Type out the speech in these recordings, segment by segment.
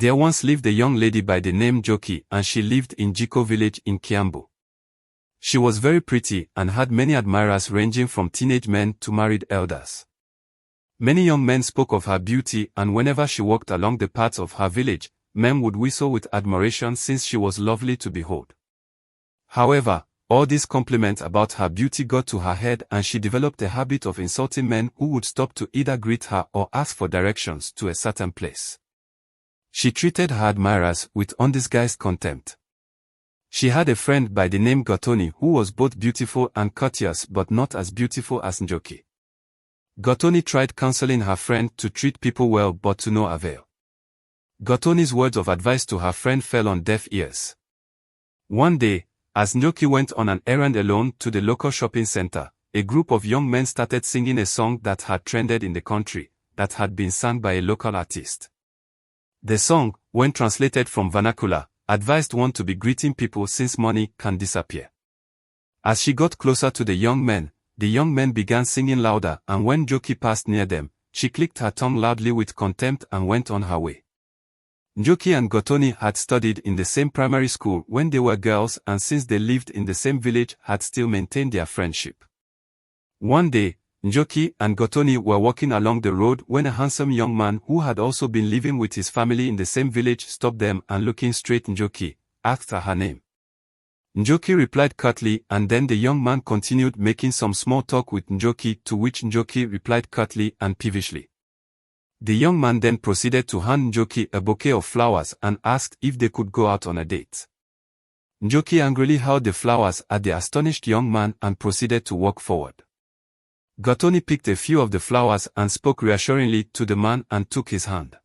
There once lived a young lady by the name Njoki, and she lived in Jiko village in Kiambu. She was very pretty and had many admirers ranging from teenage men to married elders. Many young men spoke of her beauty, and whenever she walked along the paths of her village, men would whistle with admiration since she was lovely to behold. However, all these compliments about her beauty got to her head, and she developed a habit of insulting men who would stop to either greet her or ask for directions to a certain place. She treated her admirers with undisguised contempt. She had a friend by the name Gotoni who was both beautiful and courteous, but not as beautiful as Njoki. Gotoni tried counseling her friend to treat people well, but to no avail. Gotoni's words of advice to her friend fell on deaf ears. One day, as Njoki went on an errand alone to the local shopping center, a group of young men started singing a song that had trended in the country, that had been sung by a local artist. The song, when translated from vernacular, advised one to be greeting people since money can disappear. As she got closer to the young men began singing louder, and when Njoki passed near them, she clicked her tongue loudly with contempt and went on her way. Njoki and Gotoni had studied in the same primary school when they were girls, and since they lived in the same village had still maintained their friendship. One day, Njoki and Gotoni were walking along the road when a handsome young man who had also been living with his family in the same village stopped them and, looking straight at Njoki, asked her name. Njoki replied curtly, and then the young man continued making some small talk with Njoki, to which Njoki replied curtly and peevishly. The young man then proceeded to hand Njoki a bouquet of flowers and asked if they could go out on a date. Njoki angrily hurled the flowers at the astonished young man and proceeded to walk forward. Gotoni picked a few of the flowers and spoke reassuringly to the man and took his hand.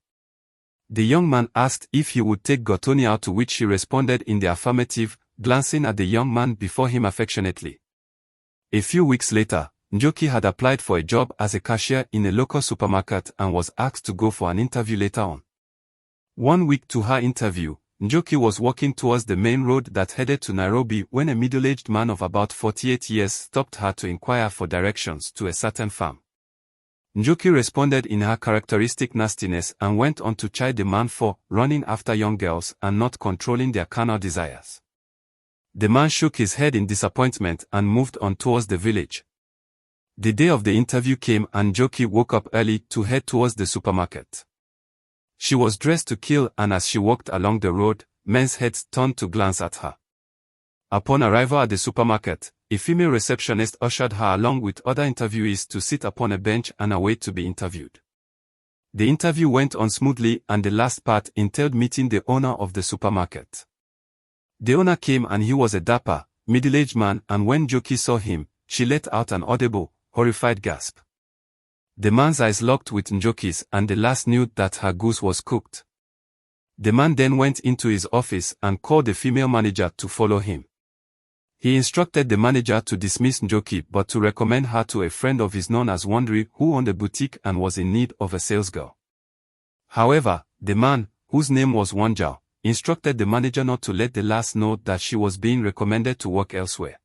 The young man asked if he would take Gotoni out, to which she responded in the affirmative, glancing at the young man before him affectionately. A few weeks later, Njoki had applied for a job as a cashier in a local supermarket and was asked to go for an interview later on. 1 week to her interview, Njoki was walking towards the main road that headed to Nairobi when a middle-aged man of about 48 years stopped her to inquire for directions to a certain farm. Njoki responded in her characteristic nastiness and went on to chide the man for running after young girls and not controlling their carnal desires. The man shook his head in disappointment and moved on towards the village. The day of the interview came and Njoki woke up early to head towards the supermarket. She was dressed to kill, and as she walked along the road, men's heads turned to glance at her. Upon arrival at the supermarket, a female receptionist ushered her along with other interviewees to sit upon a bench and await to be interviewed. The interview went on smoothly, and the last part entailed meeting the owner of the supermarket. The owner came, and he was a dapper, middle-aged man, and when Njoki saw him, she let out an audible, horrified gasp. The man's eyes locked with Njoki's, and the lass knew that her goose was cooked. The man then went into his office and called the female manager to follow him. He instructed the manager to dismiss Njoki but to recommend her to a friend of his known as Wandri, who owned a boutique and was in need of a salesgirl. However, the man, whose name was Wanjao, instructed the manager not to let the lass know that she was being recommended to work elsewhere.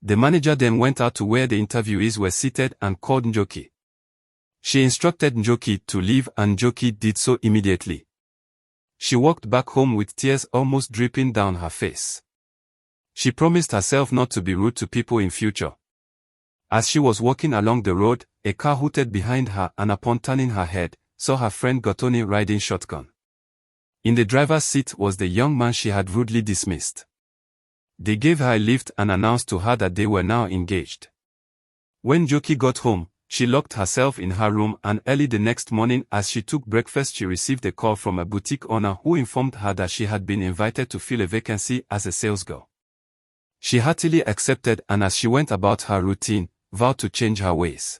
The manager then went out to where the interviewees were seated and called Njoki. She instructed Njoki to leave, and Njoki did so immediately. She walked back home with tears almost dripping down her face. She promised herself not to be rude to people in future. As she was walking along the road, a car hooted behind her, and upon turning her head, saw her friend Gotoni riding shotgun. In the driver's seat was the young man she had rudely dismissed. They gave her a lift and announced to her that they were now engaged. When Njoki got home, she locked herself in her room, and early the next morning as she took breakfast she received a call from a boutique owner who informed her that she had been invited to fill a vacancy as a salesgirl. She heartily accepted, and as she went about her routine, vowed to change her ways.